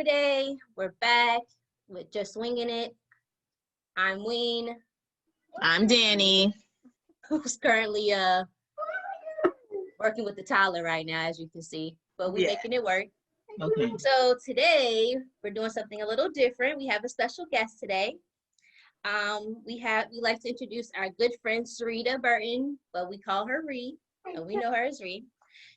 today we're back with Just Winging It. I'm Ween, I'm Danny. who's currently working with the toddler right now, as you can see, but we're making it work. Okay. So today we're doing something a little different. We have a special guest today. We like to introduce our good friend Sarita Burton, but we call her Ree, and we know her as Ree.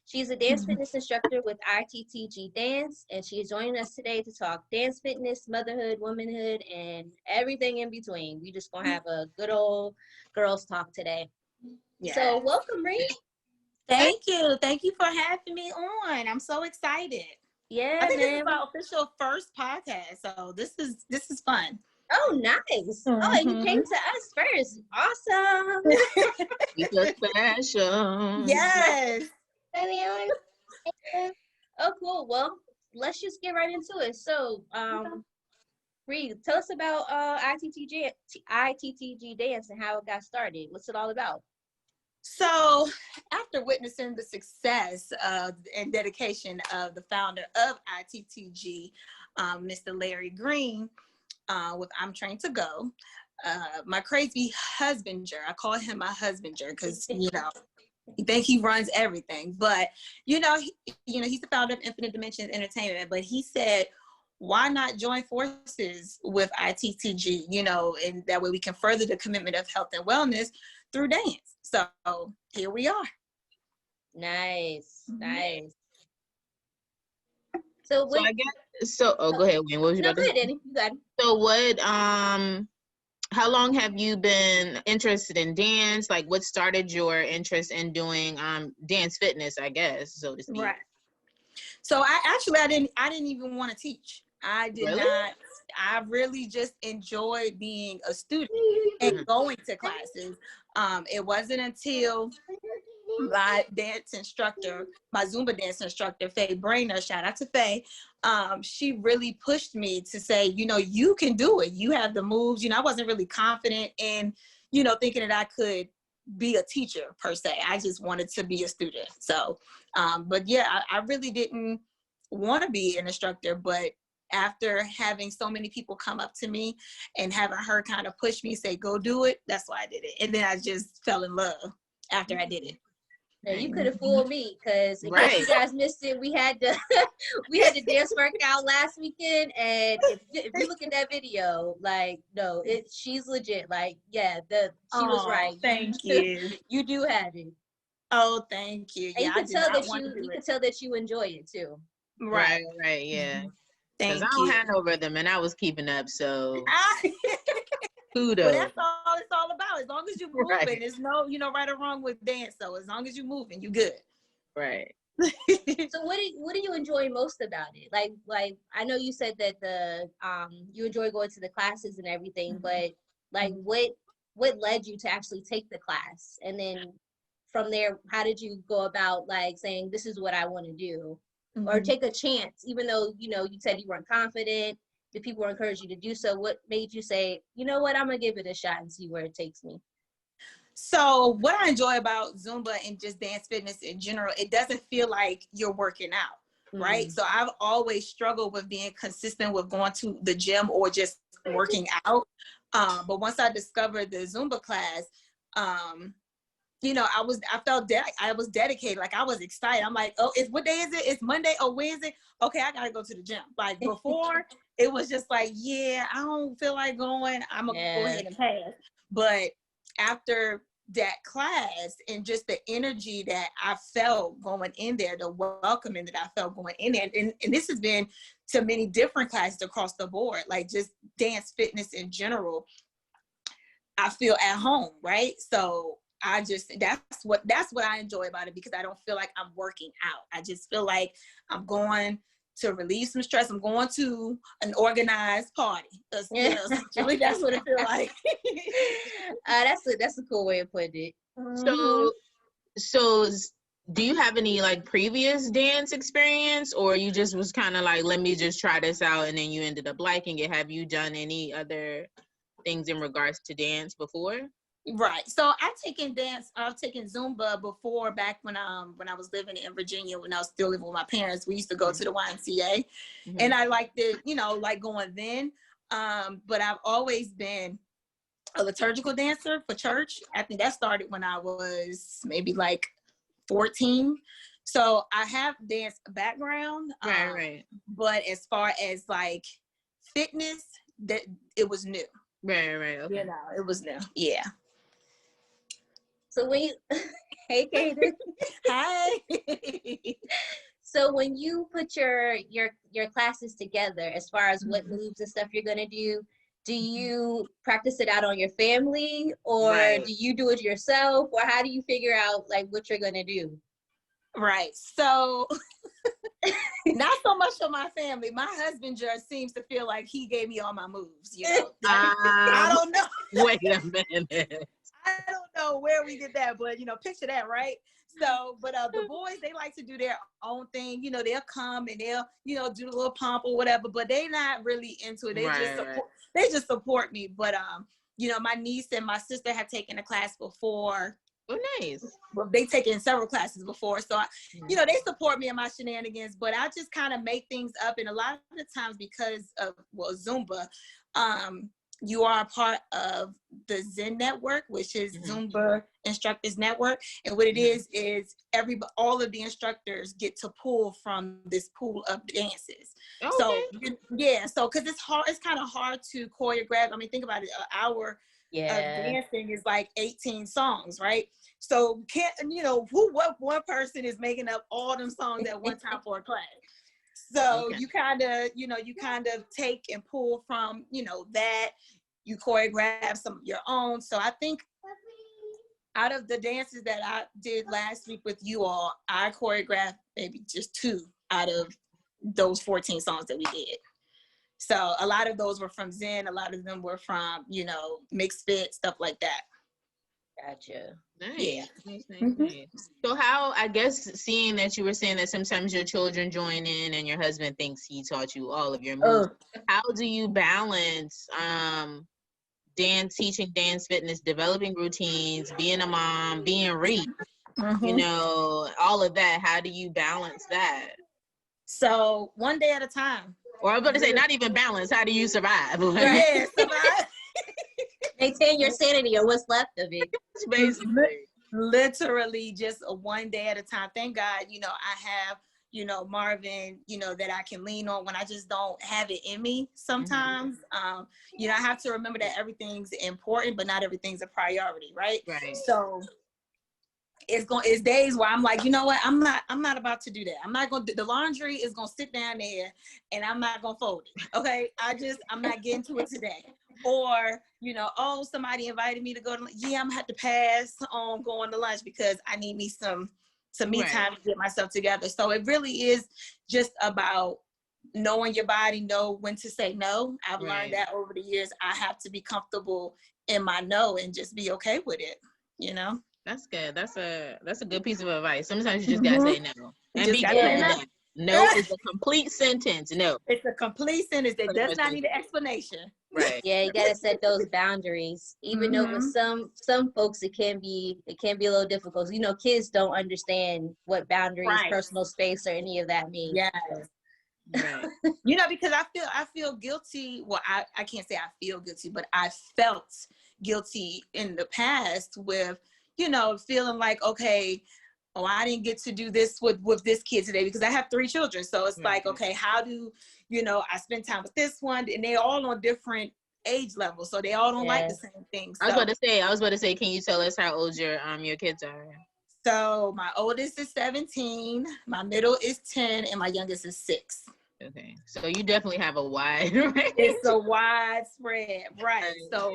She's a dance fitness instructor with ITTG Dance, and she is joining us today to talk dance fitness, motherhood, womanhood, and everything in between. We just gonna have a good old girls talk today. Yeah. So welcome, Ree. Thank you. Thank you for having me on. I'm so excited. Yeah, I think man. this is our official first podcast, so this is fun. Oh, nice. Oh, and you came to us first. Awesome. You're special. Yes. Oh, cool. Well, let's just get right into it. So, Ree, tell us about ITTG Dance and how it got started. What's it all about? So, after witnessing the success and dedication of the founder of ITTG, Mr. Larry Green, with I'm Trained to Go, my crazy husbander, I call him my husbander because, you think he runs everything, but he's the founder of Infinite Dimensions Entertainment, but he said, why not join forces with ITTG, and that way we can further the commitment of health and wellness through dance. So here we are. Nice. So I guess go ahead, Wayne. What was you about to say? Danny. You got it. So what how long have you been interested in dance? Like what started your interest in doing dance fitness, I guess, so to speak? Right. So I didn't even want to teach. I did Really? not. I really just enjoyed being a student and going to classes. It wasn't until my dance instructor, my Zumba dance instructor, Faye Brainer, shout out to Faye, she really pushed me to say, you can do it. You have the moves. I wasn't really confident in, thinking that I could be a teacher per se. I just wanted to be a student. So, but yeah, I really didn't want to be an instructor, but after having so many people come up to me and having her kind of push me, say, go do it, that's why I did it. And then I just fell in love after I did it. Now, you could have fooled me because in case you guys missed it, we had the the dance workout last weekend, and if you look at that video, she's legit. She was right. Thank you. You do have it. Oh, thank you. And you can tell that you enjoy it too. Right, yeah. Because I don't have no rhythm, and I was keeping up, so kudos. Well, that's all it's all about. As long as you're moving, there's no, right or wrong with dance. So as long as you're moving, you're good. Right. So what do you enjoy most about it? Like I know you said that you enjoy going to the classes and everything, but what led you to actually take the class? And then from there, how did you go about saying this is what I want to do? Or take a chance, even though, you said you weren't confident, the people encouraged you to do so. What made you say, you know what, I'm going to give it a shot and see where it takes me? So what I enjoy about Zumba and just dance fitness in general, it doesn't feel like you're working out, right? So I've always struggled with being consistent with going to the gym or just working out. But once I discovered the Zumba class, I was dedicated. Like I was excited. I'm like, oh, what day is it? It's Monday. Oh, Wednesday. Okay, I gotta go to the gym. Like before, it was just like, yeah, I don't feel like going. I'm gonna go ahead and pass. But after that class and just the energy that I felt going in there, the welcoming that I felt going in there, and this has been to many different classes across the board, like just dance fitness in general, I feel at home, right? So that's what I enjoy about it, because I don't feel like I'm working out. I just feel like I'm going to relieve some stress. I'm going to an organized party. That's what it feels like. That's a cool way of putting it. So do you have any previous dance experience, or you just was kind of like, let me just try this out, and then you ended up liking it? Have you done any other things in regards to dance before? Right. So I've taken Zumba before, back when I was living in Virginia, when I was still living with my parents. We used to go to the YMCA, and I liked it, like going then. But I've always been a liturgical dancer for church. I think that started when I was maybe like 14. So I have dance background. Right. But as far as like fitness, that it was new. Right. Okay. It was new. Yeah. So when you, hey, Kaden. Hi. So when you put your classes together, as far as what moves and stuff you're gonna do you practice it out on your family, or do you do it yourself, or how do you figure out like what you're gonna do? Right. So not so much for my family. My husband just seems to feel like he gave me all my moves, I don't know. Wait a minute. I don't know where we did that, but picture that, right? So, but the boys, they like to do their own thing. They'll come and they'll, do the little pump or whatever, but they not really into it. They just support me. But my niece and my sister have taken a class before. Oh, nice. Well, they've taken several classes before, so they support me in my shenanigans. But I just kind of make things up, and a lot of the times because of Zumba, you are a part of the Zen network, which is Zumba Instructors Network, and what it is all of the instructors get to pull from this pool of dances. Okay. So so because it's hard, it's kind of hard to choreograph. I mean, think about it. An hour of dancing is like 18 songs, right? So what one person is making up all them songs at one time for a class? So you kind of take and pull from, that. You choreograph some of your own. So I think out of the dances that I did last week with you all, I choreographed maybe just 2 out of those 14 songs that we did. So a lot of those were from Zen. A lot of them were from, mixed fit, stuff like that. Gotcha. Nice. Yeah. Nice. So how, I guess, seeing that you were saying that sometimes your children join in and your husband thinks he taught you all of your moves, how do you balance teaching dance fitness, developing routines, being a mom, being Ree, all of that? How do you balance that? So one day at a time. Or I was going to say, not even balance. How do you survive? Yeah, survive. Maintain your sanity or what's left of it. Basically. Literally just a one day at a time. Thank God, I have, Marvin, that I can lean on when I just don't have it in me sometimes. I have to remember that everything's important, but not everything's a priority, right? Right. So it's days where I'm like, you know what? I'm not about to do that. I'm not going to, the laundry is going to sit down there and I'm not going to fold it. Okay. I'm not getting to it today. Or, somebody invited me to go to, I'm gonna have to pass on going to lunch because I need me some me time to get myself together. So it really is just about knowing your body, know when to say no. I've learned that over the years. I have to be comfortable in my no and just be okay with it, That's good. That's a good piece of advice. Sometimes you just gotta say no. And be clear enough. No is a complete sentence. No. It's a complete sentence that does not need an explanation. Right. Yeah, you gotta set those boundaries. Even though with some folks it can be a little difficult. Kids don't understand what boundaries, personal space, or any of that means. Yes. Right. Because I feel guilty. Well, I can't say I feel guilty, but I felt guilty in the past with, feeling like, okay, I didn't get to do this with this kid today because I have 3 children. So it's like, okay, how do, I spend time with this one, and they're all on different age levels. So they all don't like the same things. So, I was about to say, can you tell us how old your kids are? So my oldest is 17, my middle is 10, and my youngest is 6. Okay. So you definitely have a wide range. It's a wide spread. Right. So,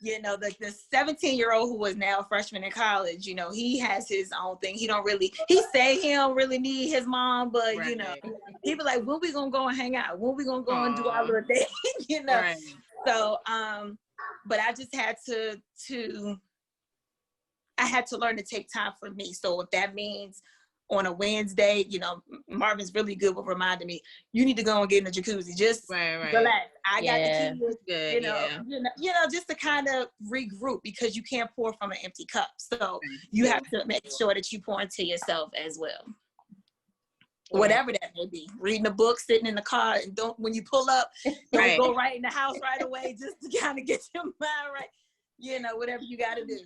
the 17-year-old who was now a freshman in college, he has his own thing. He don't really need his mom, but he be like, when we gonna go and hang out? When we gonna go and do our little thing? Right. So, but I just had to learn to take time for me. So if that means on a Wednesday, Marvin's really good with reminding me, you need to go and get in the jacuzzi. Just relax. I got the keys, good, just to kind of regroup, because you can't pour from an empty cup. So you have to make sure that you pour into yourself as well. Yeah. Whatever that may be, reading a book, sitting in the car, and when you pull up, don't go right in the house right away, just to kind of get your mind right. Whatever you got to do.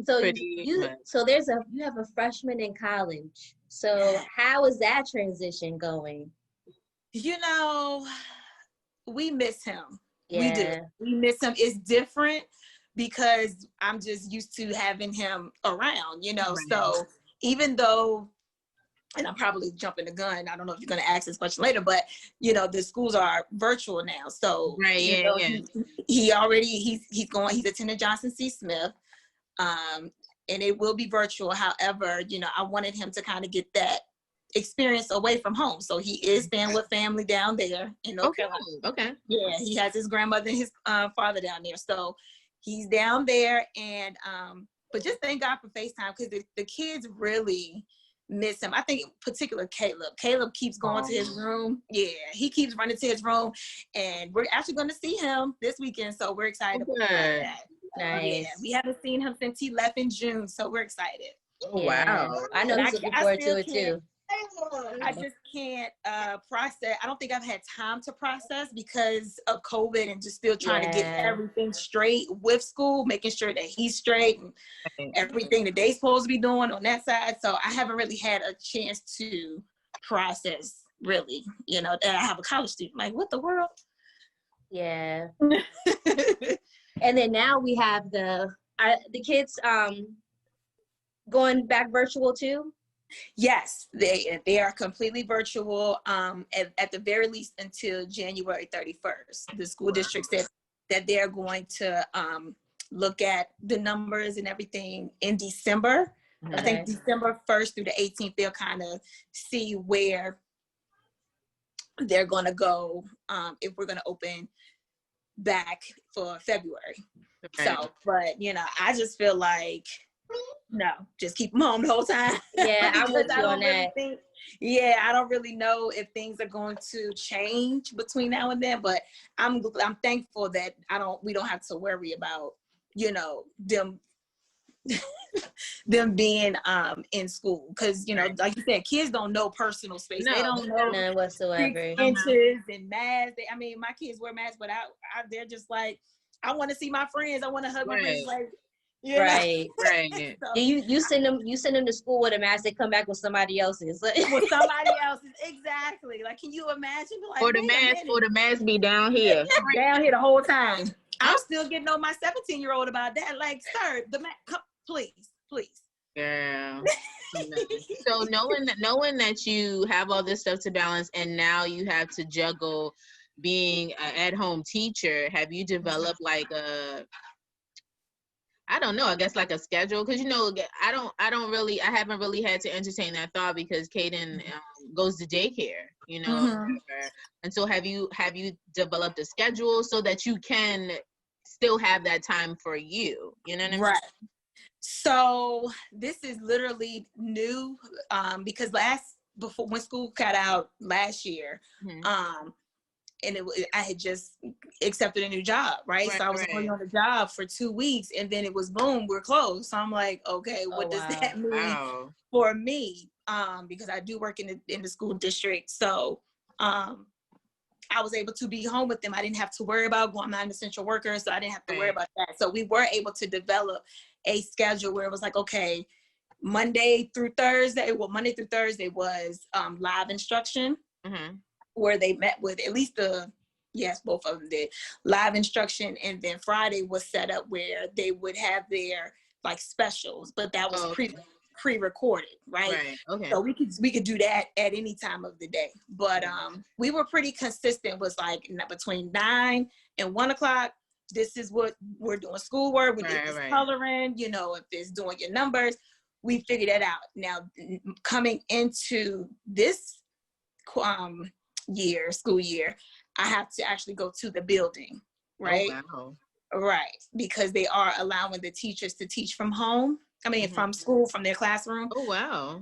So you have a freshman in college. So how is that transition going? We miss him. Yeah. We do. We miss him. It's different because I'm just used to having him around, So even though, and I'm probably jumping the gun, I don't know if you're going to ask this question later, but the schools are virtual now. So he's attending Johnson C. Smith. And it will be virtual. However, I wanted him to kind of get that experience away from home. So he is staying with family down there in North Carolina. Okay. Yeah, he has his grandmother and his father down there. So he's down there, and but just thank God for FaceTime, because the kids really miss him. I think in particular Caleb keeps going to his room. Yeah, he keeps running to his room, and we're actually going to see him this weekend. So we're excited about that. Nice. Yeah, we haven't seen him since he left in June, so we're excited. Oh, wow. I know he's looking forward to it too. I just can't process. I don't think I've had time to process because of COVID and just still trying to get everything straight with school, making sure that he's straight and everything that they're supposed to be doing on that side. So I haven't really had a chance to process, really, that I have a college student. Like, what the world? Yeah. And then now we have the kids going back virtual too. Yes, they are completely virtual at the very least until January 31st. The school district said that they're going to look at the numbers and everything in December. Okay. I think December 1st through the 18th, they'll kind of see where they're going to go if we're going to open back for February. Okay. So, but I just feel like no, just keep them home the whole time. Yeah, I'm with you on that. I don't really know if things are going to change between now and then, but I'm thankful that we don't have to worry about them being in school, because like you said, kids don't know personal space. They don't know none whatsoever. Inches and masks. My kids wear masks, but they're just like, I want to see my friends. I want to hug my friends. Like, right. So, you send them to school with a mask. They come back with somebody else's. With somebody else's, exactly. Like, can you imagine? Like, or the mask be down here, down here the whole time. I'm still getting on my 17-year-old about that. Like, sir, the mask, please. Yeah. So knowing that you have all this stuff to balance, and now you have to juggle being an at-home teacher, have you developed like I a schedule? Because I haven't really had to entertain that thought, because Kaden goes to daycare, and so have you developed a schedule so that you can still have that time for you? You know what I mean? Right. So this is literally new, because before when school got out last year, and I had just accepted a new job, right? So I was only on the job for 2 weeks, and then it was boom, we're closed. So I'm like, okay, what does that mean for me? Because I do work in the school district, so I was able to be home with them. I didn't have to worry about going. I'm not an essential worker, so I didn't have to worry about that. So we were able to develop a schedule where it was like, okay, Monday through Thursday was live instruction, where they met with at least both of them did live instruction, and then Friday was set up where they would have their like specials, but that was pre-recorded, right? Okay. So we could do that at any time of the day, but we were pretty consistent. Was like between 9 and 1 o'clock. This is what we're doing schoolwork. We did this coloring. If it's doing your numbers, we figured that out. Now coming into this school year, I have to actually go to the building, right? Oh, wow. Right, because they are allowing the teachers to teach from home. from school, from their classroom. Oh, wow.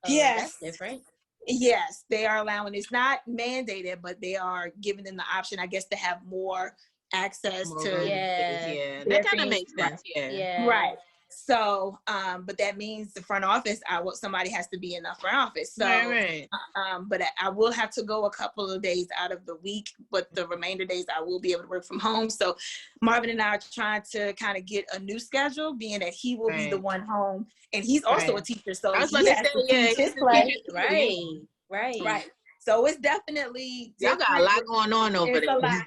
Yes. That's different. Yes, they are allowing, it's not mandated, but they are giving them the option, I guess, to have more access to that kind of makes sense. Right. So but that means the front office, somebody has to be in the front office. So right. But I will have to go a couple of days out of the week, but the remainder days I will be able to work from home. So Marvin and I are trying to kind of get a new schedule, being that he will be the one home, and he's also a teacher, so I was he has to teach his class. Right. So it's definitely different. Y'all got a lot going on over there. A lot.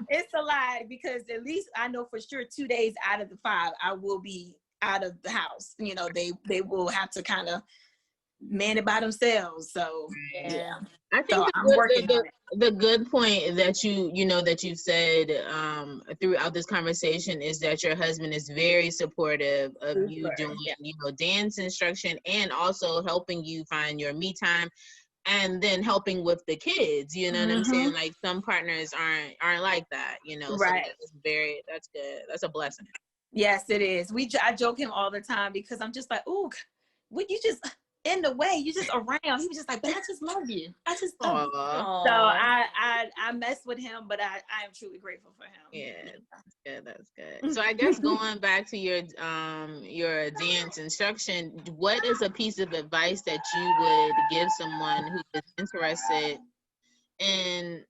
It's a lot, because at least I know for sure 2 days out of the 5 I will be out of the house. You know, they will have to kind of man it by themselves. So yeah. I think the good point that you said throughout this conversation is that your husband is very supportive of you doing dance instruction, and also helping you find your me time, and then helping with the kids. You know what I'm saying? Like, some partners aren't like that, Right. So that's good. That's a blessing. Yes, it is. I joke him all the time, because I'm just like, ooh, would you just in the way, you just around. He was just like, but I just love you. I just love you. So I mess with him, but I am truly grateful for him. Yeah, that's good. So I guess going back to your dance instruction, what is a piece of advice that you would give someone who is interested in,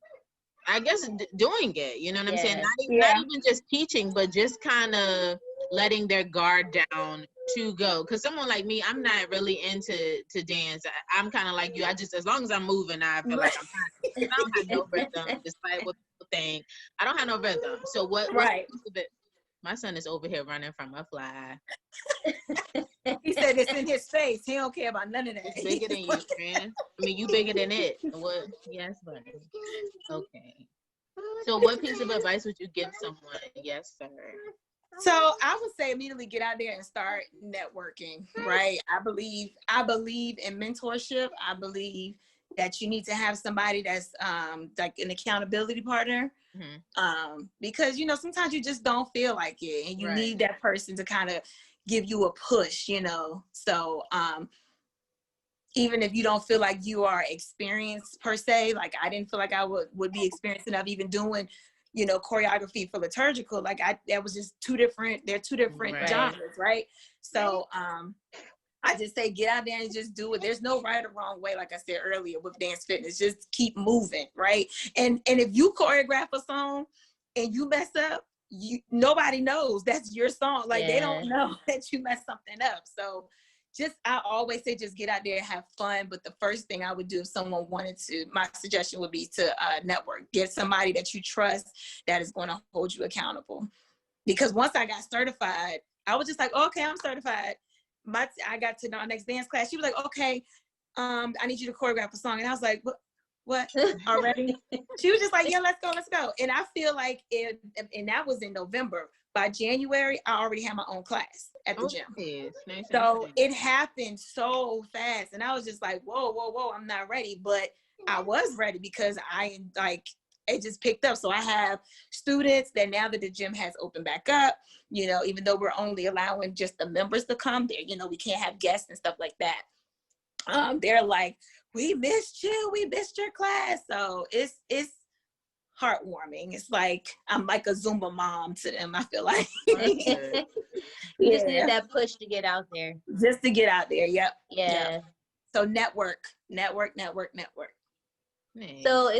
I guess, doing it? You know what I'm saying? Not even just teaching, but just kind of letting their guard down to go. Because someone like me, I'm not really into dance. I'm kind of like you. I just, as long as I'm moving, I feel like I'm fine. I don't have no rhythm, despite what people think. I don't have no rhythm. So what's of it? My son is over here running from a fly. He said it's in his face. He don't care about none of that. It's bigger than you, man. I mean, you bigger than it. What? Yes, buddy. Okay. So what piece of advice would you give someone? Yes, sir. So I would say immediately get out there and start networking, right? I believe in mentorship. I believe that you need to have somebody that's like an accountability partner. Because sometimes you just don't feel like it, and you need that person to kind of give you a push, so even if you don't feel like you are experienced per se, like I didn't feel like I would be experienced enough even doing choreography for liturgical. Like that was just two different genres, right? So I just say get out there and just do it. There's no right or wrong way, like I said earlier with dance fitness. Just keep moving, right? And if you choreograph a song and you mess up, nobody knows that's your song. Like they don't know that you messed something up. So I always say just get out there and have fun. But the first thing I would do if someone wanted to, my suggestion would be to network. Get somebody that you trust that is going to hold you accountable. Because once I got certified, I was just like, okay, I'm certified. I got to our next dance class. She was like, okay, I need you to choreograph a song. And I was like, what? Already? She was just like, yeah, let's go. And I feel like and that was in November. By January, I already had my own class at the gym. So it happened so fast. And I was just like, whoa, I'm not ready. But I was ready because it just picked up. So I have students that now that the gym has opened back up, even though we're only allowing just the members to come there, we can't have guests and stuff like that. They're like, we missed you. We missed your class. So it's heartwarming. It's like I'm like a Zumba mom to them, I feel like. You just need that push to get out there. Just to get out there. Yep. Yeah. So network. So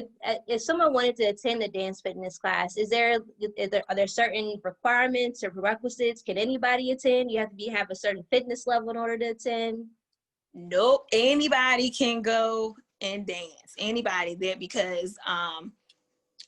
if someone wanted to attend the dance fitness class, are there certain requirements or prerequisites? Can anybody attend? You have to have a certain fitness level in order to attend? Nope. Anybody can go and dance. Anybody there, because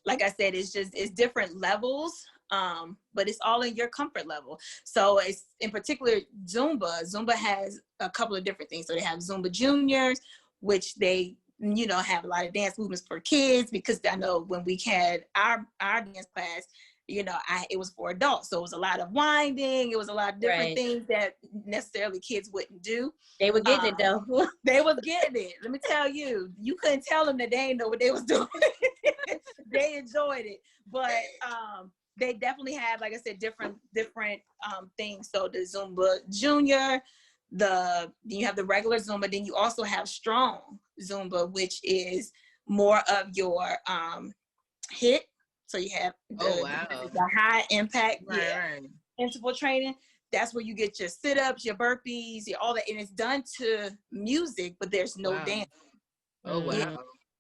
like I said, it's different levels, but it's all in your comfort level. So it's in particular Zumba has a couple of different things. So they have Zumba Juniors, which they have a lot of dance movements for kids, because I know when we had our dance class, it was for adults. So it was a lot of winding. It was a lot of different things that necessarily kids wouldn't do. They were getting it though. They was getting it. Let me tell you, you couldn't tell them that they didn't know what they was doing. They enjoyed it. But they definitely have, like I said, different things. So the Zumba Junior, you have the regular Zumba, then you also have strong Zumba, which is more of your hit. So you have the high impact, interval training. That's where you get your sit-ups, your burpees, all that, and it's done to music, but there's no dance. Oh wow.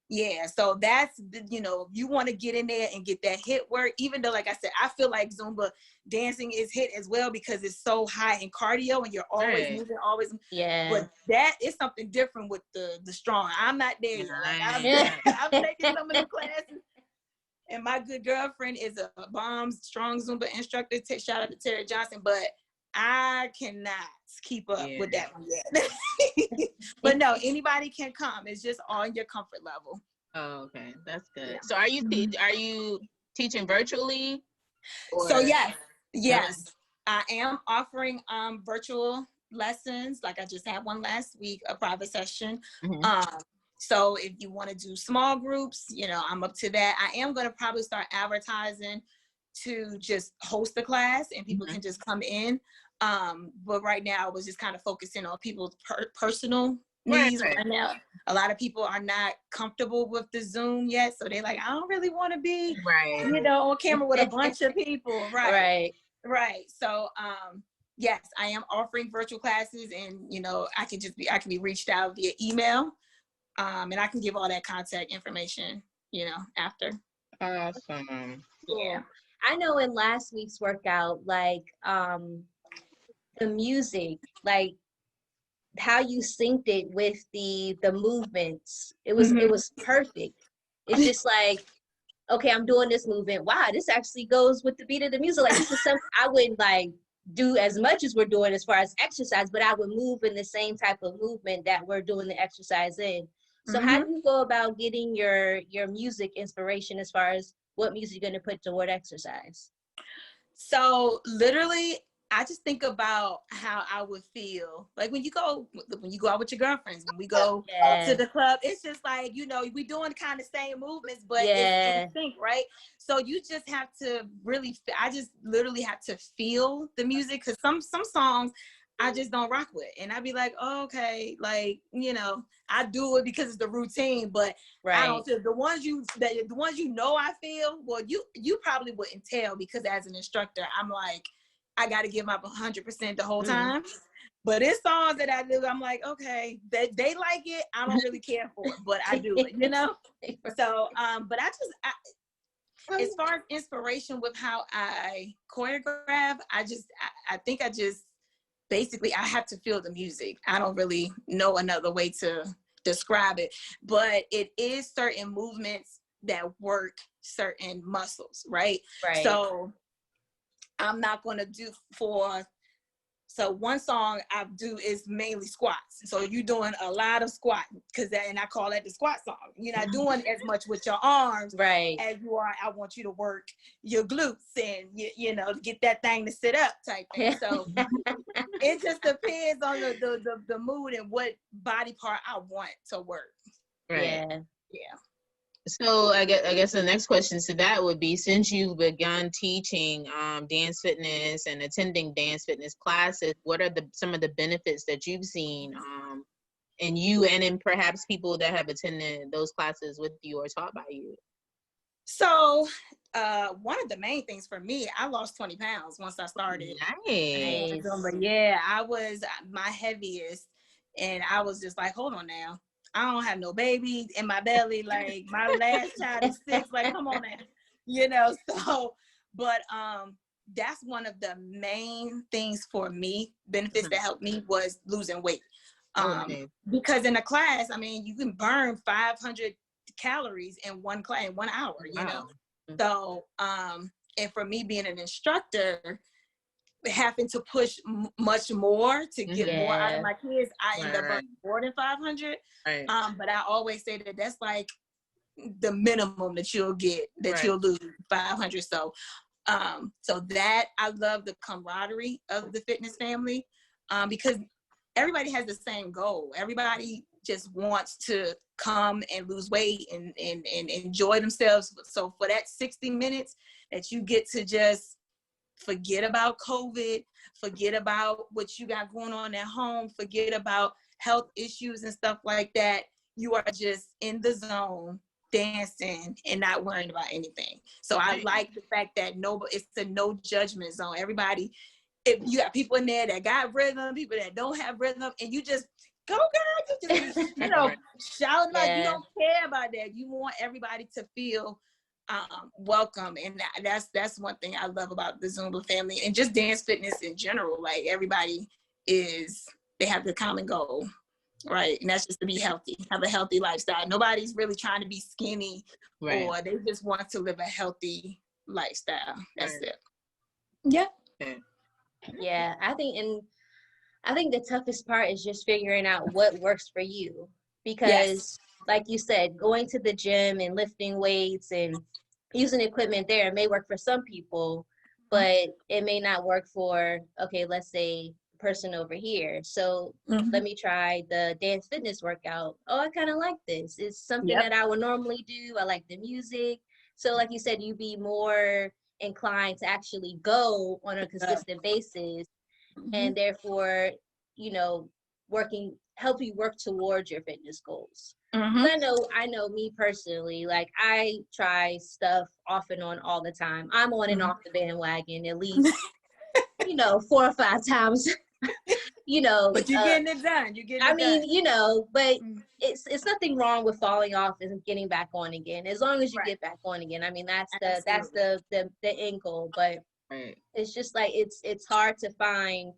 Yeah, so that's, you want to get in there and get that hit work, even though, like I said, I feel like Zumba dancing is hit as well because it's so high in cardio and you're always moving, always. Yeah. But that is something different with the strong. I'm not there yet. Like, I'm taking some of the classes. And my good girlfriend is a bomb strong Zumba instructor. Shout out to Terry Johnson, but I cannot keep up with that one yet. But no, anybody can come. It's just on your comfort level. Oh, okay, that's good. Yeah. So are you teaching virtually? So yes, I am offering virtual lessons. Like I just had one last week, a private session. So if you want to do small groups, I'm up to that. I am going to probably start advertising to just host a class and people can just come in. But right now I was just kind of focusing on people's personal needs right now. A lot of people are not comfortable with the Zoom yet. So they're like, I don't really want to be, on camera with a bunch of people. Right. So, yes, I am offering virtual classes and, I can be reached out via email. And I can give all that contact information, after. Awesome. Yeah. I know in last week's workout, like, the music, like how you synced it with the movements, it was perfect. It's just like, okay, I'm doing this movement. Wow, this actually goes with the beat of the music. Like, this is something I wouldn't like do as much as we're doing as far as exercise, but I would move in the same type of movement that we're doing the exercise in. So how do you go about getting your music inspiration as far as what music you're going to put toward exercise? So literally, I just think about how I would feel like when you go out with your girlfriends, when we go to the club, it's just like, we doing kind of same movements, but it's in sync, right? So you just have to really, I just literally have to feel the music, because some songs I just don't rock with. And I'd be like, oh, okay, like, I do it because it's the routine, but I don't feel the ones I feel, well, you probably wouldn't tell, because as an instructor, I'm like, I got to give up 100% the whole time. But it's songs that I do, I'm like, okay, they like it. I don't really care for it, but I do it, So, but as far as inspiration with how I choreograph, I think basically I have to feel the music. I don't really know another way to describe it, but it is certain movements that work certain muscles, right? So I'm not going to do so one song I do is mainly squats. So you're doing a lot of squatting, and I call that the squat song. You're not doing as much with your arms as you are. I want you to work your glutes and to get that thing to sit up type thing. So it just depends on the mood and what body part I want to work. Yeah. So I guess the next question to that would be, since you've begun teaching dance fitness and attending dance fitness classes, what are some of the benefits that you've seen in you and in perhaps people that have attended those classes with you or taught by you? So one of the main things for me, I lost 20 pounds once I started. Nice. Yeah, I was my heaviest, and I was just like, hold on now. I don't have no baby in my belly. Like, my last child is 6. Like, come on now, So, but that's one of the main things for me. Benefits that helped me was losing weight. Because in a class, I mean, you can burn 500 calories in one class in 1 hour. So, and for me being an instructor, having to push much more to get more out of my kids, I end up burning more than 500. But I always say that that's like the minimum that you'll get, you'll lose 500. So, so that I love the camaraderie of the fitness family, because everybody has the same goal. Everybody just wants to come and lose weight and enjoy themselves. So for that 60 minutes that you get to just forget about COVID, forget about what you got going on at home, forget about health issues and stuff like that, you are just in the zone, dancing and not worrying about anything. So I like the fact that it's a no judgment zone. Everybody, if you got people in there that got rhythm, people that don't have rhythm, and you just go, girl, you just, shout about. You don't care about that. You want everybody to feel welcome, and that's one thing I love about the Zumba family and just dance fitness in general. Like everybody they have the common goal, right? And that's just to be healthy, have a healthy lifestyle. Nobody's really trying to be skinny, or they just want to live a healthy lifestyle. That's it. Yeah. Yeah, I think the toughest part is just figuring out what works for you, because like you said, going to the gym and lifting weights and using equipment there may work for some people, but it may not work for, okay, let's say person over here. So let me try the dance fitness workout. Oh, I kind of like this. It's something that I would normally do. I like the music. So like you said, you'd be more inclined to actually go on a consistent basis, and therefore, help you work towards your fitness goals. I know me personally, like I try stuff off and on all the time. I'm on and off the bandwagon at least, 4 or 5 times. But you're getting it done. But it's nothing wrong with falling off and getting back on again, as long as you get back on again. I mean, that's the end goal. But it's just like it's hard to find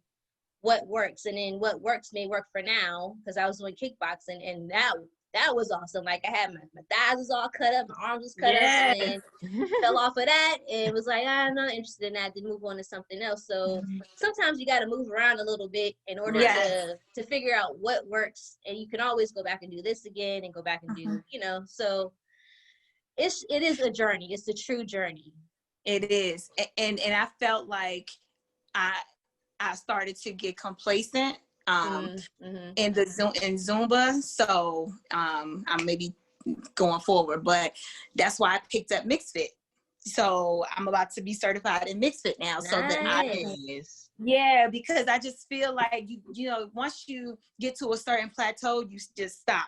what works, and then what works may work for now, because I was doing kickboxing and that was awesome. Like I had my thighs was all cut up, my arms was cut up, and then fell off of that and was like, I'm not interested in that, then move on to something else. So sometimes you got to move around a little bit in order to figure out what works, and you can always go back and do this again and go back and do, so it is a journey. It's a true journey. It is. And I felt like I started to get complacent in Zumba. So I'm maybe going forward, but that's why I picked up Mixed Fit. So I'm about to be certified in Mixed Fit now. Nice. So that because I just feel like once you get to a certain plateau, you just stop,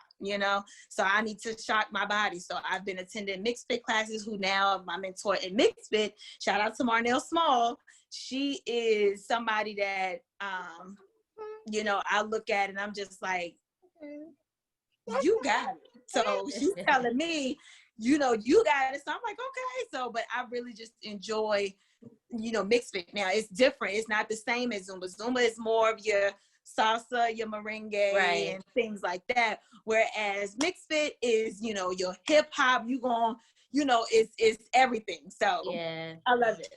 so I need to shock my body. So I've been attending Mixed Fit classes, who now my mentor in Mixed Fit, shout out to Marnell Small. She is somebody that I look at and I'm just like, you got it. So she's telling me, you got it. So I'm like, okay. So, but I really just enjoy, Mixed Fit. Now it's different. It's not the same as Zumba. Zumba is more of your salsa, your merengue, and things like that. Whereas Mixed Fit is, your hip hop. You going, it's everything. So I love it.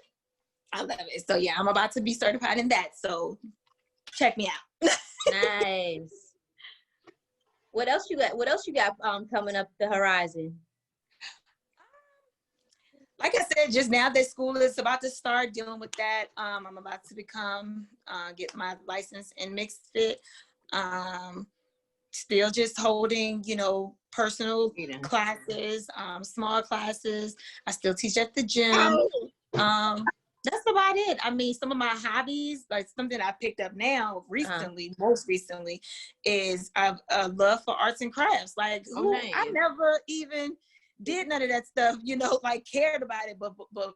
So yeah, I'm about to be certified in that. So check me out. Nice. What else you got coming up the horizon? Like I said, just now that school is about to start, dealing with that. I'm about to get my license in Mixed Fit. Still just holding, personal classes, small classes. I still teach at the gym. That's about it. I mean, some of my hobbies, like something I picked up now most recently, is a love for arts and crafts. Like, I never even did none of that stuff, like cared about it. But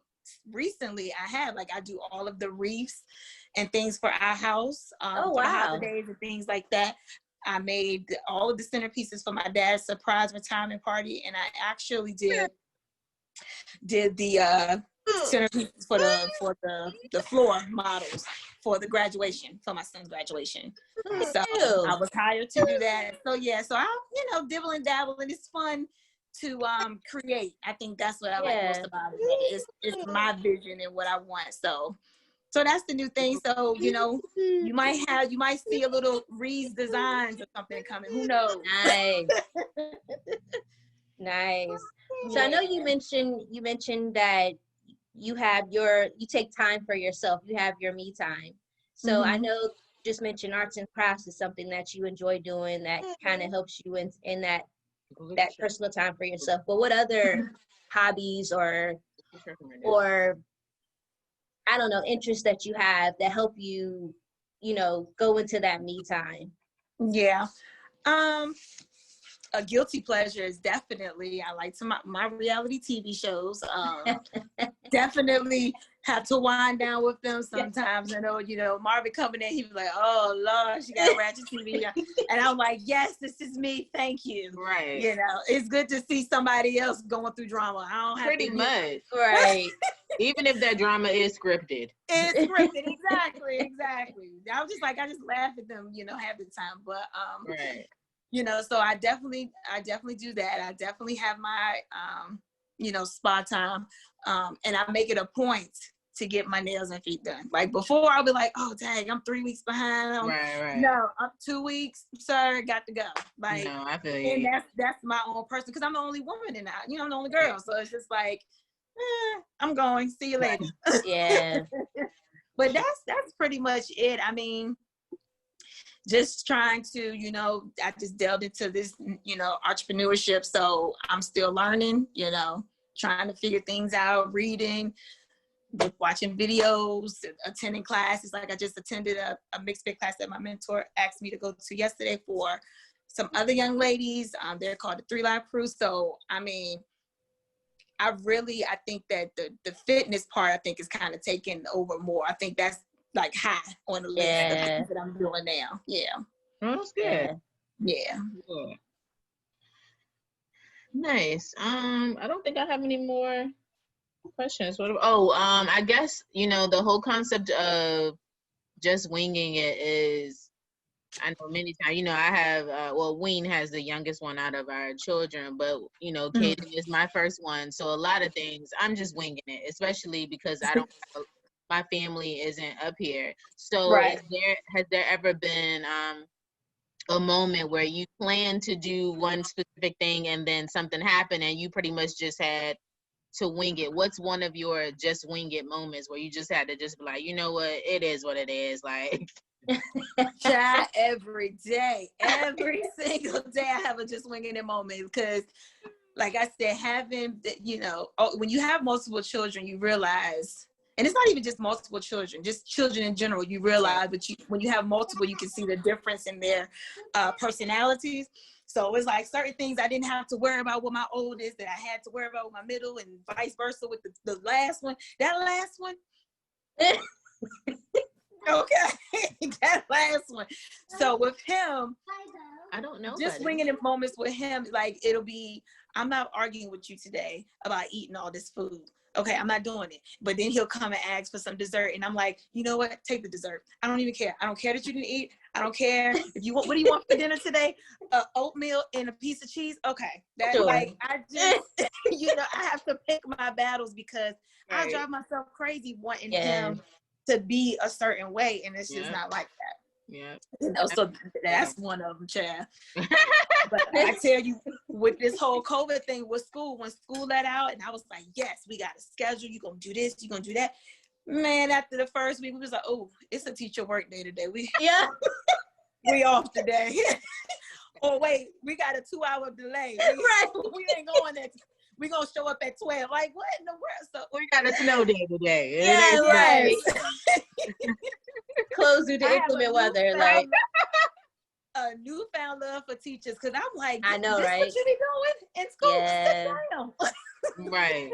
recently I have, like, I do all of the wreaths and things for our house, for the holidays and things like that. I made all of the centerpieces for my dad's surprise retirement party, and I actually did the centerpieces for the floor models for the graduation, for my son's graduation. So I was hired to do that. So I dibble and dabble, and it's fun to create. I think that's what I like most about it. It's my vision and what I want. So that's the new thing. So you might see a little Ree's designs or something coming. Who knows? Nice. Nice. So I know you mentioned that you take time for yourself. You have your me time. So I know just mentioned arts and crafts is something that you enjoy doing that kind of helps you in that personal time for yourself. But what other hobbies or I don't know, interests that you have that help you, you know, go into that me time? Yeah. A guilty pleasure is definitely, I like my reality TV shows. Definitely have to wind down with them sometimes. I know, you know, Marvin coming in, he was like, oh Lord, she got ratchet TV. And I'm like, yes, this is me. Thank you. Right. You know, it's good to see somebody else going through drama. I don't have pretty to much. Right. Even if that drama is scripted. It's scripted, exactly. I was just like, I just laugh at them, you know, half the time. But right. You know, so I definitely do that. I definitely have my you know, spa time. And I make it a point to get my nails and feet done. Like before I'll be like, oh dang, I'm 3 weeks behind. Right. No, I'm 2 weeks, sir, got to go. Like, no, I feel you. And that's my own person, because I'm the only woman in that, you know, I'm the only girl. So it's just like, I'm going, see you later. Yeah. But that's pretty much it. I mean, just trying to, you know, I just delved into this, you know, entrepreneurship. So I'm still learning, you know, trying to figure things out, reading, watching videos, attending classes. Like I just attended a mixed fit class that my mentor asked me to go to yesterday for some other young ladies. They're called the 3 Live Crew. So, I mean, I think that the fitness part, I think, is kind of taking over more. I think that's like high on the list of things that I'm doing now. Yeah. Oh, that's good. Yeah. Nice. I don't think I have any more questions. I guess, you know, the whole concept of just winging it is, I know many times, you know, I have, Ween has the youngest one out of our children, but, you know, Kaden is my first one. So a lot of things, I'm just winging it, especially because my family isn't up here. So has there ever been a moment where you planned to do one specific thing and then something happened and you pretty much just had to wing it? What's one of your just wing it moments where you just had to just be like, you know what, it is what it is, like? Try every day, every single day I have a just winging it moment, because like I said, having, you know, when you have multiple children, you realize, and it's not even just multiple children, just children in general, you realize that when you have multiple, you can see the difference in their personalities. So it's like certain things I didn't have to worry about with my oldest that I had to worry about with my middle, and vice versa with the last one. That last one. Okay, that last one. So with him, I don't know. Just winging it moments with him, like it'll be, I'm not arguing with you today about eating all this food. Okay, I'm not doing it. But then he'll come and ask for some dessert, and I'm like, you know what? Take the dessert. I don't even care. I don't care that you didn't eat. I don't care if you want. What do you want for dinner today? Oatmeal and a piece of cheese. Okay, that like I just, you know, I have to pick my battles, because I drive myself crazy wanting him to be a certain way, and it's just not like that. Yeah. You know, so that's one of them, Chad. But I tell you, with this whole COVID thing with school, when school let out, and I was like, yes, we got a schedule. You're going to do this. You're going to do that. Man, after the first week, we was like, oh, it's a teacher work day today. We off today. Oh, wait, we got a 2-hour delay. We ain't going at, we going to show up at 12. Like, what in the world? So we got a snow day today. Yeah, right. Close due to inclement weather. Like, a newfound love for teachers, because I'm like, I know, this right? What you be doing in school? Sit down. Right.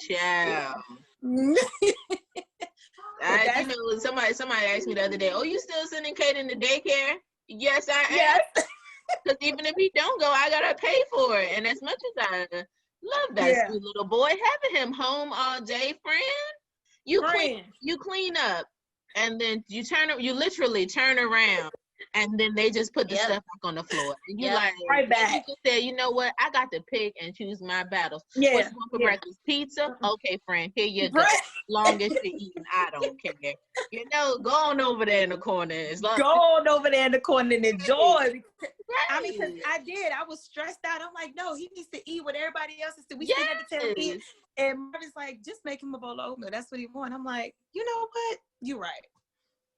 Ciao. You know, somebody asked me the other day, oh, you still sending Kaden to daycare? Yes, I am. Because even if he don't go, I gotta pay for it. And as much as I love that sweet little boy, having him home all day, friend, you clean up, and then you literally turn around, and then they just put the stuff back on the floor, and you like right back. You just said, you know what, I got to pick and choose my battles. What you want for breakfast? Pizza? Okay, friend, here you go. Long as you're eating, I don't care. You know, go on over there in the corner. Go on over there in the corner and enjoy. I mean, because I was stressed out. I'm like, no, he needs to eat what everybody else is doing. We still got to tell him to eat. And Marvin's like, just make him a bowl of oatmeal. That's what he wants. I'm like, you know what? You're right.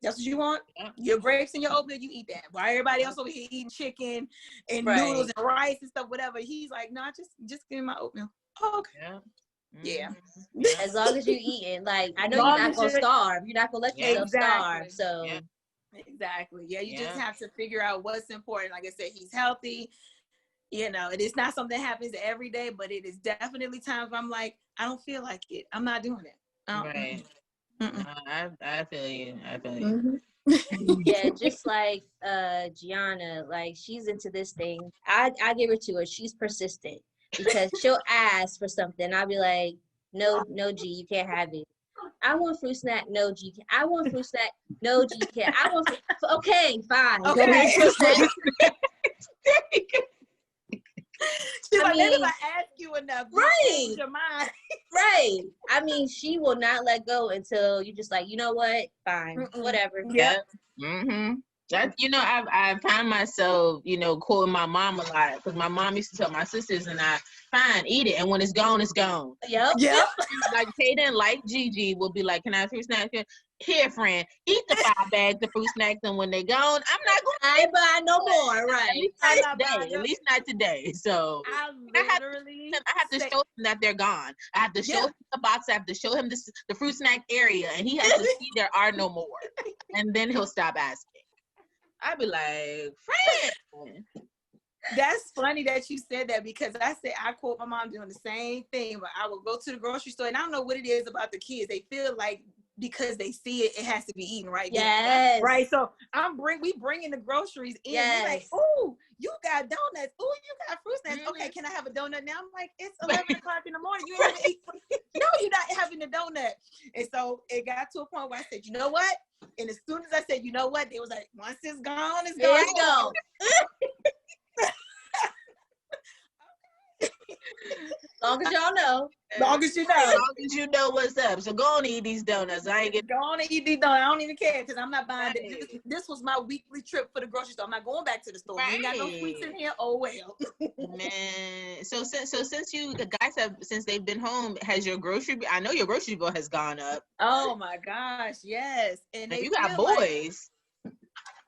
That's what you want? Yeah. Your grapes and your oatmeal, you eat that. While everybody else over here eating chicken and noodles and rice and stuff, whatever. He's like, nah, just give me my oatmeal. Oh, okay. Yeah. As long as you eating, like, I know you're not gonna starve. You're not gonna let yourself starve. So exactly. Yeah, you just have to figure out what's important. Like I said, he's healthy. You know, it is not something that happens every day, but it is definitely times where I'm like, I don't feel like it. I'm not doing it. Right. No, I feel you. I feel you. Yeah, just like Gianna, like she's into this thing. I give it to her. She's persistent because she'll ask for something. I'll be like, no, G, you can't have it. I want fruit snack. No, G. I want fruit snack. No, G, you can't. I want okay, fine. Okay. Go get fruit snack. She's like, maybe if I ask you enough, you change your mind. Right. I mean, she will not let go until you just like, you know what? Fine. Whatever. Yeah. That, you know, I find myself, you know, quoting my mom a lot because my mom used to tell my sisters and I, fine, eat it, and when it's gone, it's gone. Yep. Like Kaden, like Gigi, will be like, can I have fruit snacks? Here, friend, eat the 5 bags of fruit snacks, and when they're gone, I'm not going to buy no more, right? At least not today. So I have to show him that they're gone. I have to show him the box. I have to show him the fruit snack area, and he has to see there are no more, and then he'll stop asking. I'd be like, friend. That's funny that you said that because I quote my mom doing the same thing, but I will go to the grocery store and I don't know what it is about the kids. They feel like because they see it, it has to be eaten right yes. now. Right. So we bringing the groceries in. Yes. We're like, ooh, you got donuts. Ooh, you got fruit snacks. Okay, can I have a donut now? I'm like, it's 11 o'clock in the morning. You ain't gonna eat. No, you're not having a donut. And so it got to a point where I said, you know what? And as soon as I said, you know what, they was like, once it's gone, it's gone. It's gone. Long as y'all know. Long as you know. As long as you know what's up. So go on and eat these donuts. Go on and eat these donuts. I don't even care because I'm not buying it. This was my weekly trip for the grocery store. I'm not going back to the store. We ain't got no sweets in here. Oh well. Man. So since you guys since they've been home, has your grocery I know your grocery bill has gone up. Oh my gosh, yes. And you got boys.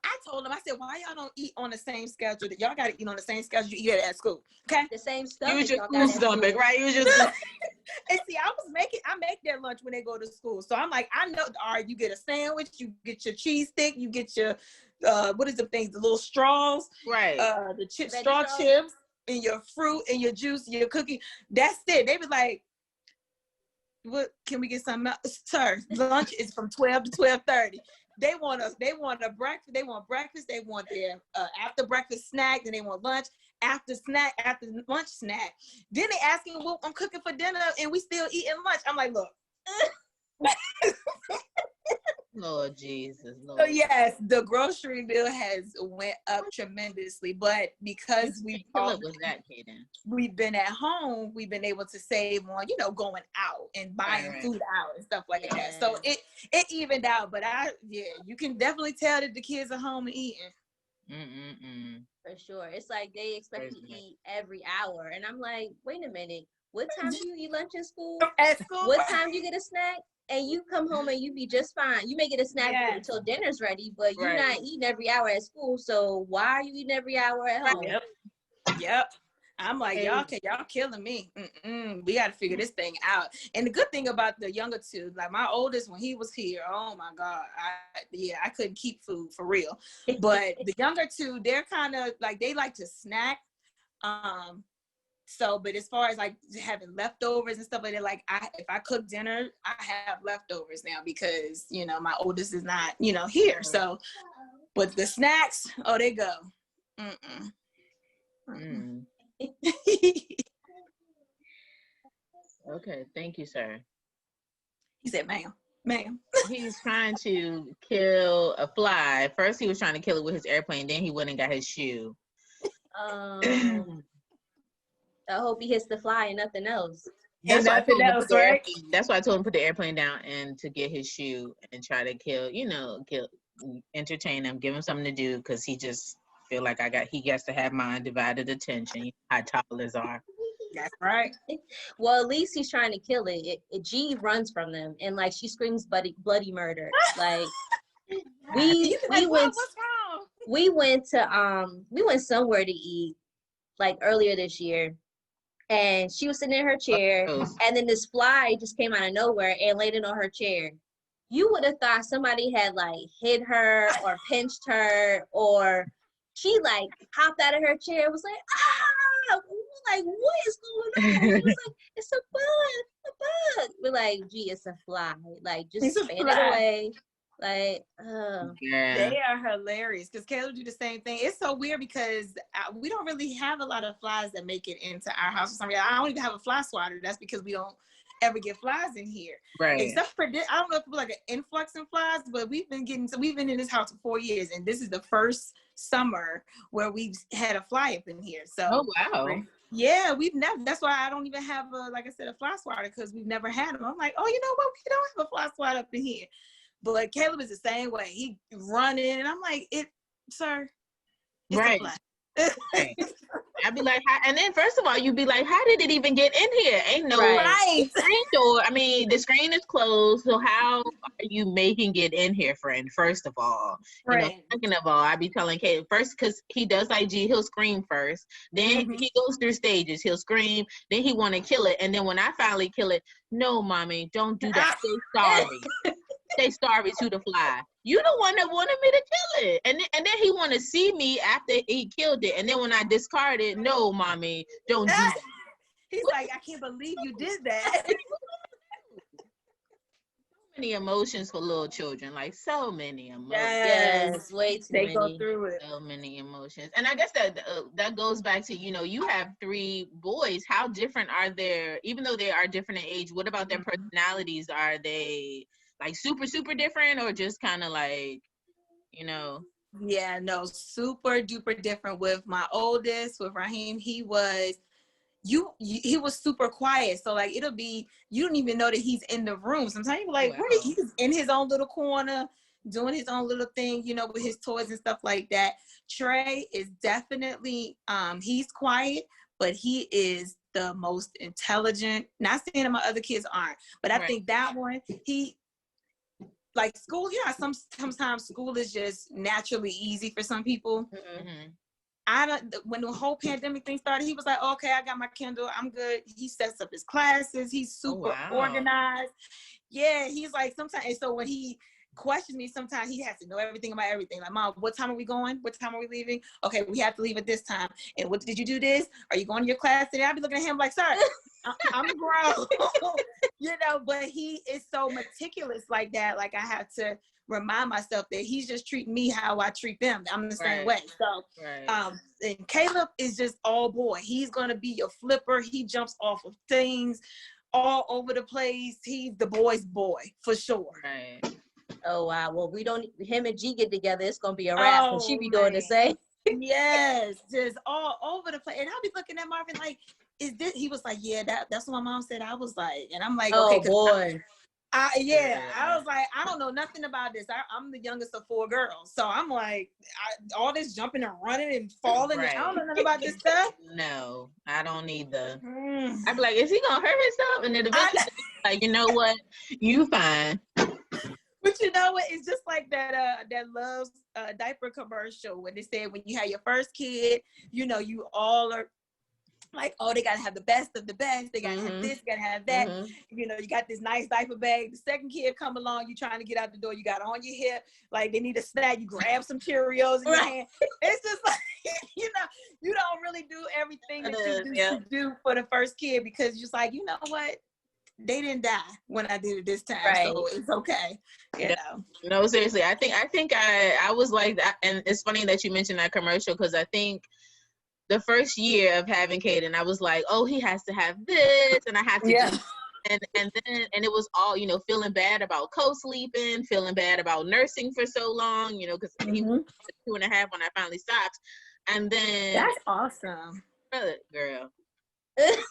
I told them, I said, why y'all don't eat on the same schedule? That y'all got to eat on the same schedule you eat at school. Okay? The same stuff. Use your school stomach, right? Use your And see, I make their lunch when they go to school. So I'm like, I know, all right, you get a sandwich, you get your cheese stick, you get your, what is the things, the little straws. Right. The straw chips, and your fruit, and your juice, and your cookie. That's it. They was like, what, can we get something else? Sir, lunch is from 12 to 12:30. They want a breakfast. They want breakfast. They want their after breakfast snack. Then they want lunch, after lunch snack. Then they asking, well, I'm cooking for dinner and we still eating lunch. I'm like, look. Lord Jesus. Lord. So yes, the grocery bill has went up tremendously, but because we've been at home, we've been able to save on, going out and buying food out and stuff like that. So it evened out, but you can definitely tell that the kids are home and eating. For sure. It's like they expect to eat every hour. And I'm like, wait a minute. What time do you eat lunch in school? At school? What time do you get a snack? And you come home and you be just fine. You may get a snack until dinner's ready, but you're not eating every hour at school. So why are you eating every hour at home? Yep. I'm like, y'all killing me. We got to figure this thing out. And the good thing about the younger two, like my oldest, when he was here, oh my God, I couldn't keep food for real. But the younger two, they're kind of like, they like to snack. So, but as far as like having leftovers and stuff like that, like if I cook dinner, I have leftovers now because, my oldest is not, here. So, but the snacks, oh, they go. Okay, thank you, sir. He said, ma'am. He's trying to kill a fly. First, he was trying to kill it with his airplane. Then he went and got his shoe. I hope he hits the fly and nothing else. That's right? That's why I told him to put the airplane down and to get his shoe and try to entertain him, give him something to do because he just feel like he gets to have my undivided attention. How toddlers are. That's right. Well, at least he's trying to kill it. G runs from them and like she screams bloody murder. Like We Like, went what's wrong? we went somewhere to eat like earlier this year, and she was sitting in her chair, and then this fly just came out of nowhere and landed on her chair. You would have thought somebody had like hit her or pinched her, or she like hopped out of her chair and was like, ah, like, what is going on? It was like, it's a bug. We're like, gee, it's a fly. Like, just fan it away. Like, They are hilarious because Caleb do the same thing. It's so weird because we don't really have a lot of flies that make it into our house for some reason. I don't even have a fly swatter. That's because we don't ever get flies in here. Right. Except for this, I don't know if it's like an influx in flies, but we've been in this house for 4 years, and this is the first summer where we've had a fly up in here. So oh wow. Yeah, we've never. That's why I don't even have a fly swatter, because we've never had them. I'm like, oh, you know what? We don't have a fly swatter up in here. But Caleb is the same way. He running, and I'm like, sir, it's right. a fly. Right. I'd be like, and then first of all, you'd be like, how did it even get in here? Ain't no right. screen door. I mean, the screen is closed, so how are you making it in here, friend? First of all, right. Second of all, I'd be telling Kate first, because he does IG, he'll scream first. Then he goes through stages. He'll scream. Then he want to kill it, and then when I finally kill it, no, mommy, don't do that. Say sorry. Say sorry to the fly. You the one that wanted me to kill it. And then he want to see me after he killed it. And then when I discard it, no, mommy, don't do that. He's like, I can't believe you did that. So many emotions for little children. Like, so many emotions. Yes, way too many. They go through it. So many emotions. And I guess that goes back to, you have 3 boys. How different are they, even though they are different in age, what about their personalities? Are they like super, super different, or just kind of like, Yeah, no, super duper different. With my oldest, with Raheem, he was super quiet. So like, it'll be, you don't even know that he's in the room. Sometimes you're like, where he's in his own little corner, doing his own little thing, with his toys and stuff like that. Trey is definitely, he's quiet, but he is the most intelligent. Not saying that my other kids aren't, but I think that one, like school, sometimes school is just naturally easy for some people. When the whole pandemic thing started, he was like, okay, I got my Kindle, I'm good. He sets up his classes. He's super organized. Yeah, he's like, sometimes, and so when he questions me, sometimes he has to know everything about everything. Like, Mom, what time are we going? What time are we leaving? Okay, we have to leave at this time. And what did you do this? Are you going to your class today? I'll be looking at him like, sir, I'm grown. But he is so meticulous like that. Like, I have to remind myself that he's just treating me how I treat them. I'm the same way. So, and Caleb is just all boy. He's going to be your flipper. He jumps off of things all over the place. He's the boy's boy for sure. Right. Oh wow. Well, him and G get together, it's gonna be a wrap. And she be doing the same. Yes, just all over the place. And I'll be looking at Marvin like, is this? He was like, yeah, that's what my mom said. I was like, and I'm like, okay, boy. I was like, I don't know nothing about this. I'm the youngest of 4 girls, so I'm like, all this jumping and running and falling. I don't know nothing about this stuff. No, I don't need the. I'd be like, is he gonna hurt himself? And then eventually, like, you know what? You fine. But you know what? It's just like that Love's diaper commercial when they said when you have your first kid, you all are like, oh, they gotta have the best of the best. They gotta have this, gotta have that. You got this nice diaper bag. The second kid come along, you trying to get out the door, you got it on your hip, like they need a snack, you grab some Cheerios in your hand. It's just like, you don't really do everything that you used to do for the first kid, because you're just like, you know what? They didn't die when I did it this time, so it's okay. No, seriously, I think I was like that, and it's funny that you mentioned that commercial, because I think the first year of having Caden, I was like, oh, he has to have this, and I have to do and it was all, feeling bad about co-sleeping, feeling bad about nursing for so long, because he was 2.5 when I finally stopped, and then that's awesome, girl.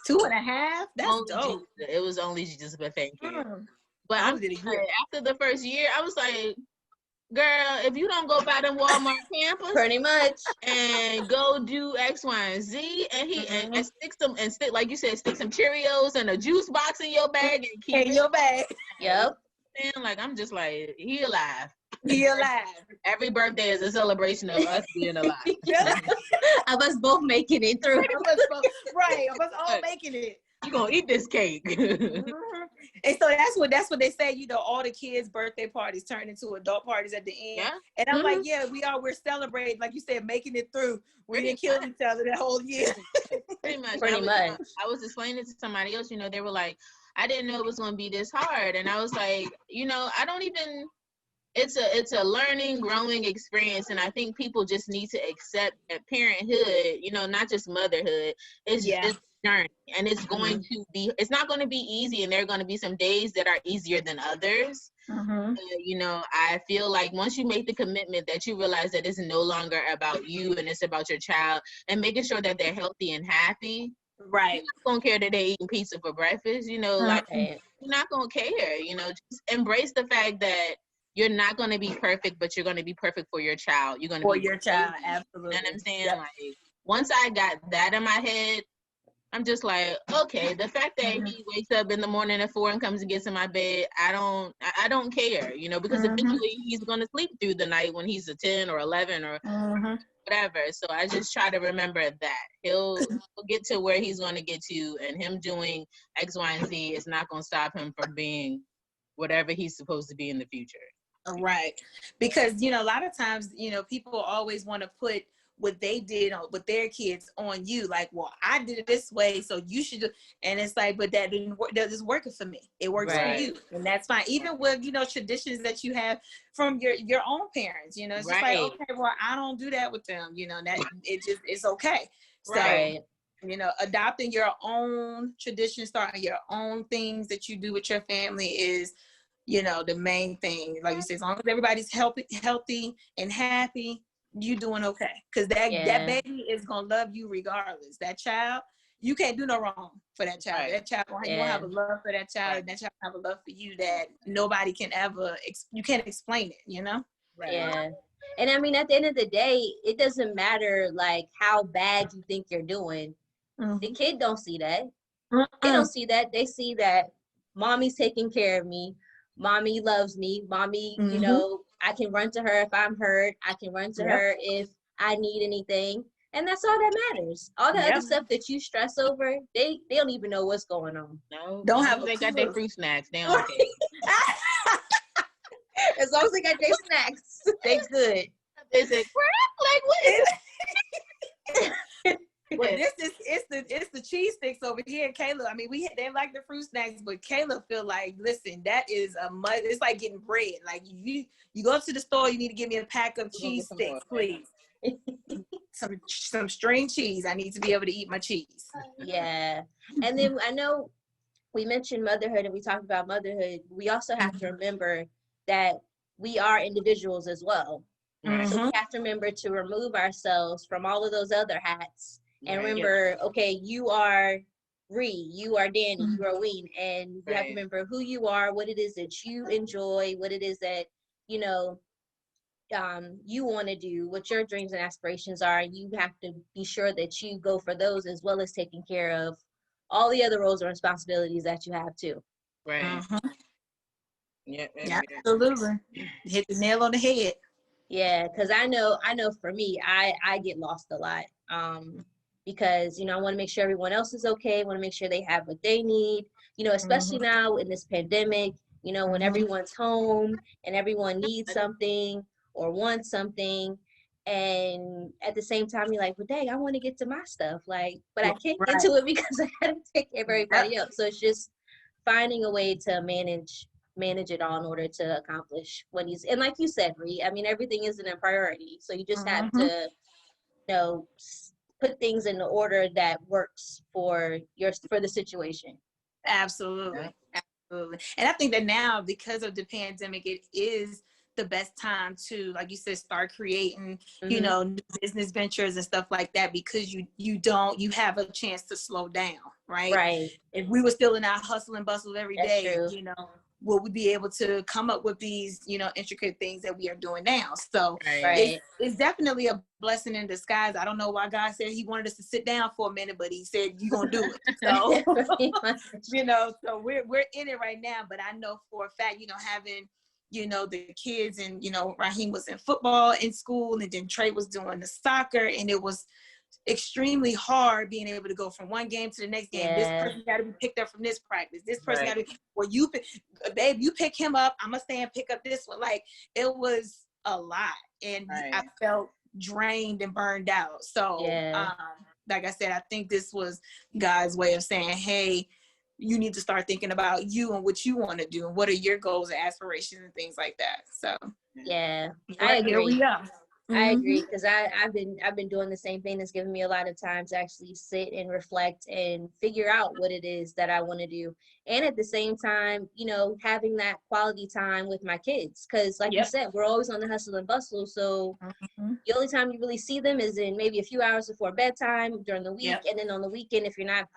2.5? That's dope. It was only Jesus, but thank you. But after the first year, I was like, girl, if you don't go buy them Walmart campers, pretty much, and go do X, Y, and Z, and and stick like you said, stick some Cheerios and a juice box in your bag and keep in your bag. Yep. And like, I'm just like, he alive. Be alive. Every birthday is a celebration of us being alive. Of us both making it through. Right, of us all making it. You're gonna eat this cake. And so that's what they say, you know, all the kids' birthday parties turn into adult parties at the end. Yeah. And I'm like, yeah, we're celebrating, like you said, making it through. We didn't kill each other that whole year. Pretty much. Much. I was explaining to somebody else, you know, they were like, I didn't know it was gonna be this hard. And I was like, you know, I don't even, it's a learning, growing experience. And I think people just need to accept that parenthood, you know, not just motherhood, it's just journey, and it's going to be, it's not going to be easy, and there are going to be some days that are easier than others. You know, I feel like once you make the commitment that you realize that it's no longer about you and it's about your child, and making sure that they're healthy and happy, right? You're not gonna care that they're eating pizza for breakfast, you know, like you're not gonna care, you know. Just embrace the fact that you're not going to be perfect, but you're going to be perfect for your child. You're going to for be your child, absolutely. You know what I'm saying? Like, once I got that in my head, I'm just like, okay, the fact that he wakes up in the morning at 4 and comes and gets in my bed, I don't care, you know, because eventually he's going to sleep through the night when he's a 10 or 11 or whatever. So I just try to remember that he'll get to where he's going to get to, and him doing X, Y, and Z is not going to stop him from being whatever he's supposed to be in the future. Right. Because, you know, a lot of times, you know, people always want to put what they did with their kids on you. Like, well, I did it this way, so you should do. And it's like, but that didn't work. That is working for me. It works for you. And that's fine. Even with, you know, traditions that you have from your own parents, you know, it's just like, okay, well, I don't do that with them. You know, that it's okay. So, you know, adopting your own traditions, starting your own things that you do with your family is, you know, the main thing. Like you said, as long as everybody's healthy and happy, you doing okay. Because that baby is gonna love you regardless. That child, you can't do no wrong for that child. That child, you won't have a love for that child, and that child will have a love for you that nobody can ever. You can't explain it. You know. Yeah. And I mean, at the end of the day, it doesn't matter like how bad you think you're doing. The kid don't see that. They don't see that. They see that mommy's taking care of me. Mommy loves me. Mommy, you know, I can run to her if I'm hurt. I can run to her if I need anything. And that's all that matters. All the other stuff that you stress over, they don't even know what's going on. No, don't have. They got their fruit snacks. They don't care. As long as they got their snacks, they good. They say, like, what is it? Well, it's the cheese sticks over here, Kayla. I mean, they like the fruit snacks, but Kayla feel like, listen, that is it's like getting bread. Like you go up to the store, you need to give me a pack of cheese sticks, please. some string cheese. I need to be able to eat my cheese. Yeah, and then I know we mentioned motherhood and we talked about motherhood. We also have to remember that we are individuals as well. So we have to remember to remove ourselves from all of those other hats. And remember, okay, you are Ree, you are Danny, you are Ween, and you have to remember who you are, what it is that you enjoy, what it is that, you know, you want to do, what your dreams and aspirations are. You have to be sure that you go for those as well as taking care of all the other roles and responsibilities that you have too. Right. Yeah, absolutely. Hit the nail on the head. Yeah, because I know for me, I get lost a lot. Because, you know, I want to make sure everyone else is okay. I want to make sure they have what they need, you know, especially now in this pandemic, you know, when everyone's home and everyone needs something or wants something. And at the same time, you're like, well, dang, I want to get to my stuff. Like, but I can't get to it because I got to take care of everybody else. So it's just finding a way to manage it all in order to accomplish what he's, and like you said, Ree, I mean, everything isn't a priority. So you just have to, you know, put things in the order that works for the situation. Absolutely. And I think that now, because of the pandemic, it is the best time to, like you said, start creating, you know, new business ventures and stuff like that, because you have a chance to slow down, right? If we were still in our hustle and bustle every day, you know, will we be able to come up with these, you know, intricate things that we are doing now? So it's definitely a blessing in disguise. I don't know why God said he wanted us to sit down for a minute, but he said, you're going to do it. So, you know, so we're in it right now. But I know for a fact, you know, having the kids, and, Raheem was in football in school, and then Trey was doing the soccer, and it was extremely hard being able to go from one game to the next game. This person got to be picked up from this practice. This person got to be, well, you pick him up. I'm going to stay and pick up this one. Like, it was a lot. And I felt drained and burned out. So, like I said, I think this was God's way of saying, hey, you need to start thinking about you and what you want to do, and what are your goals and aspirations and things like that. So I agree. Here we are. I agree, because I've been doing the same thing. That's given me a lot of time to actually sit and reflect and figure out what it is that I want to do, and at the same time, having that quality time with my kids, because like you said, we're always on the hustle and bustle. So the only time you really see them is in maybe a few hours before bedtime during the week, and then on the weekend, if you're not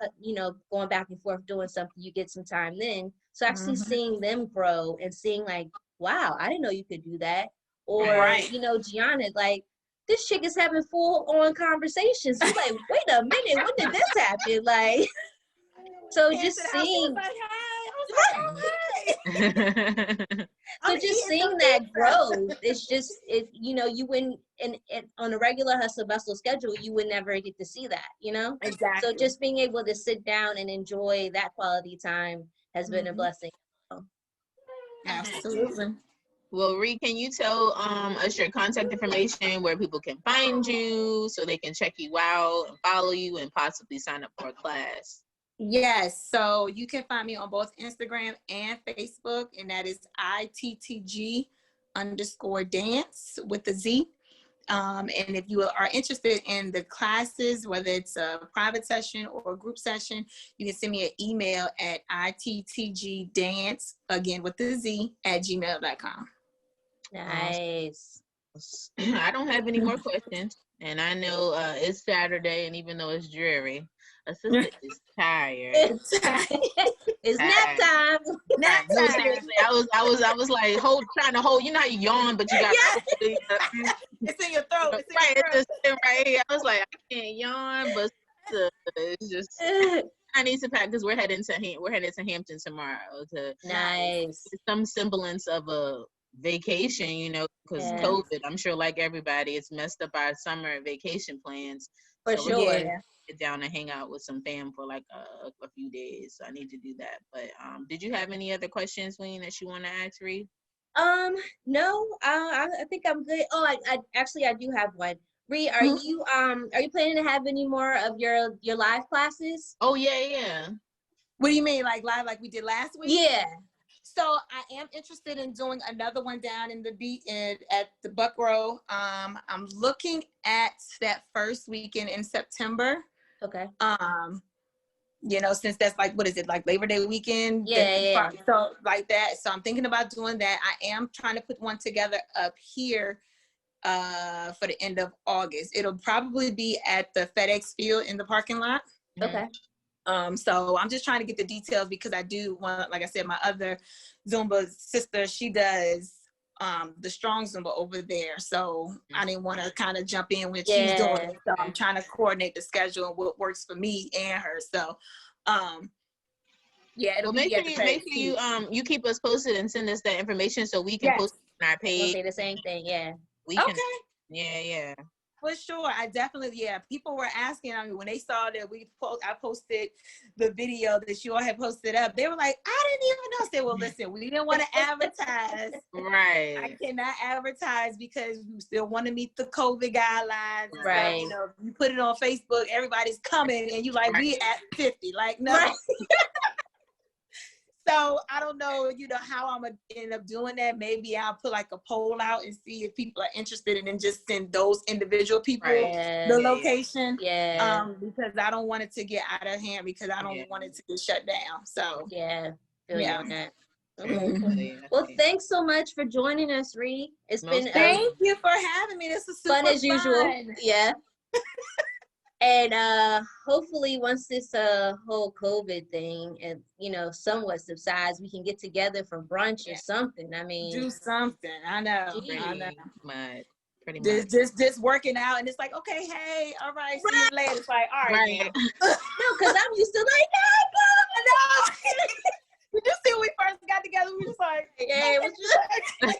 going back and forth doing something, you get some time then. So actually seeing them grow and seeing like, wow, I didn't know you could do that. Or, Gianna, like, this chick is having full-on conversations. You're like, wait a minute, when did this happen? Like, so just seeing... So just seeing that growth, it's just, you wouldn't, and on a regular hustle bustle schedule, you would never get to see that, Exactly. So just being able to sit down and enjoy that quality time has been a blessing. Absolutely. Well, Ree, can you tell us your contact information, where people can find you so they can check you out and follow you and possibly sign up for a class? Yes, so you can find me on both Instagram and Facebook, and that is ITTG_dance with the Z. And if you are interested in the classes, whether it's a private session or a group session, you can send me an email at ITTGdance, again with the Z, @gmail.com. Nice. I don't have any more questions, and I know it's Saturday, and even though it's dreary, a sister is tired. It's nap time. Nap No, time. seriously, I was like trying to hold. You know how you yawn, but you got it's in your throat. It's in right, your throat. it's just right here. I was like, I can't yawn, but it's just. I need to pack because we're heading to Hampton tomorrow to some semblance of a vacation, because COVID, I'm sure like everybody, it's messed up our summer vacation plans. For so sure. Get down and hang out with some fam for like a few days. So I need to do that. But did you have any other questions, Wayne, that you want to ask, Ree? No, I think I'm good. Oh, I do have one. Ree, are you planning to have any more of your live classes? Oh yeah. What do you mean, like live, like we did last week? Yeah. So I am interested in doing another one down in the beat at the Buckrow. I'm looking at that first weekend in September. Okay. Since that's like, what is it, like Labor Day weekend? Yeah. So like that. So I'm thinking about doing that. I am trying to put one together up here for the end of August. It'll probably be at the FedEx Field in the parking lot. Okay. So I'm just trying to get the details, because I do want, like I said, my other Zumba sister, she does the strong Zumba over there. So I didn't want to kind of jump in when she's doing it. So I'm trying to coordinate the schedule and what works for me and her. So it'll make sure you keep us posted and send us that information so we can post it on our page. We'll say the same thing, We can, yeah. For sure. I definitely, people were asking, when they saw that I posted the video that you all had posted up, they were like, I didn't even know. I said, well, listen, we didn't want to advertise. Right. I cannot advertise because you still want to meet the COVID guidelines. Right. So, you put it on Facebook, everybody's coming, and you like, we at 50. Like, no. Right. So I don't know, how I'm gonna end up doing that. Maybe I'll put like a poll out and see if people are interested, and then just send those individual people the location. Yeah. Because I don't want it to get out of hand, because I don't want it to get shut down. So feel you on that. Mm-hmm. Well, thanks so much for joining us, Ree. It's been thank you for having me. This was super fun as usual. Yeah. And hopefully once this whole COVID thing and somewhat subsides, we can get together for brunch or something. I mean, do something. I know. Pretty much. Just working out, and it's like, okay, hey, all right, see you later. It's like, all right. No, because I'm used to like, no. You just see when we first got together. together. We just like, Yeah, it was just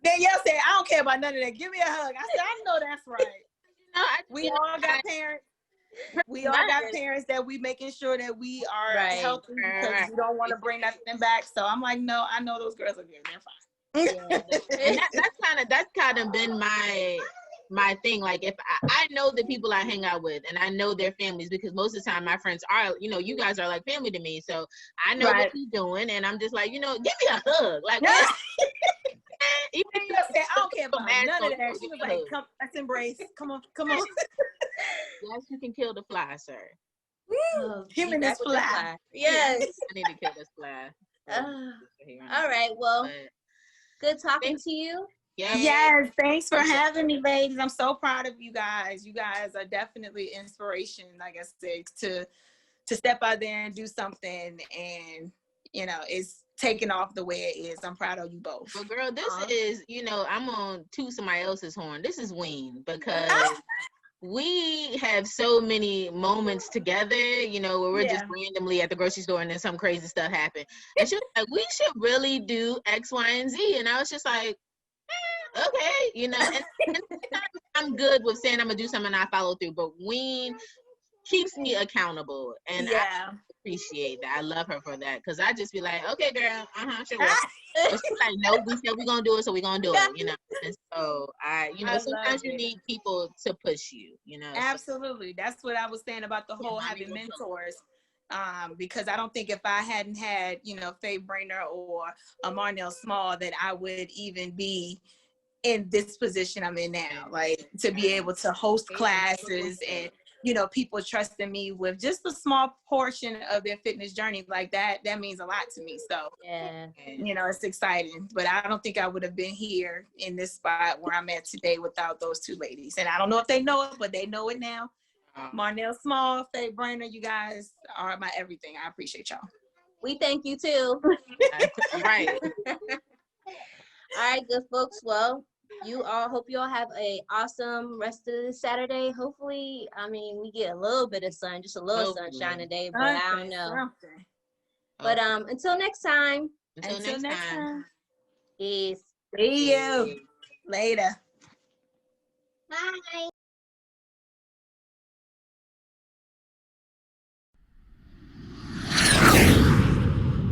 Danielle said, I don't care about none of that. Give me a hug. I said, I know that's right. No, We all got parents. We all got parents that we making sure that we are healthy because we don't want to bring nothing back. So I'm like, no, I know those girls are good. They're fine. Yeah. And that's kind of been my thing. Like if I know the people I hang out with and I know their families, because most of the time my friends are, you know, you guys are like family to me. So I know what you're doing and I'm just like, you know, give me a hug. Like I don't care about none of that. She was like, come, let's embrace. Come on. Yes, you can kill the fly, sir. Oh, him and this fly. Yes. I need to kill this fly. All right. Well, good talking to you. Yes, thanks for having me, ladies. I'm so proud of you guys. You guys are definitely inspiration, like I said, to step out there and do something, and you know, it's taking off the way it is. I'm proud of you both. Well, girl, this is, you know, I'm on toot somebody else's horn. This is Wing, because we have so many moments together, you know, where we're just randomly at the grocery store and then some crazy stuff happened. And she was like, we should really do X, Y, and Z. And I was just like, okay, you know, and I'm good with saying I'm gonna do something and I follow through, but Ween keeps me accountable, and I appreciate that. I love her for that, because I just be like, okay, girl, sure. But she's like, no, we said we're gonna do it, so we're gonna do it, you know. And so sometimes you need people to push you, you know. Absolutely. That's what I was saying about the whole having mentors. Because I don't think if I hadn't had, you know, Faye Brainer or Marnell Small, that I would even be in this position I'm in now. Like, to be able to host classes and, you know, people trusting me with just a small portion of their fitness journey, like that means a lot to me. So, you know, it's exciting. But I don't think I would have been here in this spot where I'm at today without those two ladies. And I don't know if they know it, but they know it now. Marnell Small, Faye Brainer, you guys are my everything. I appreciate y'all. We thank you too. Right. All right, good folks. Well, you all, hope you all have a awesome rest of the Saturday. Hopefully, I mean, we get a little bit of sun, just a little sunshine today, but I don't know. But until next time. Until next time. Peace. See you later. Bye.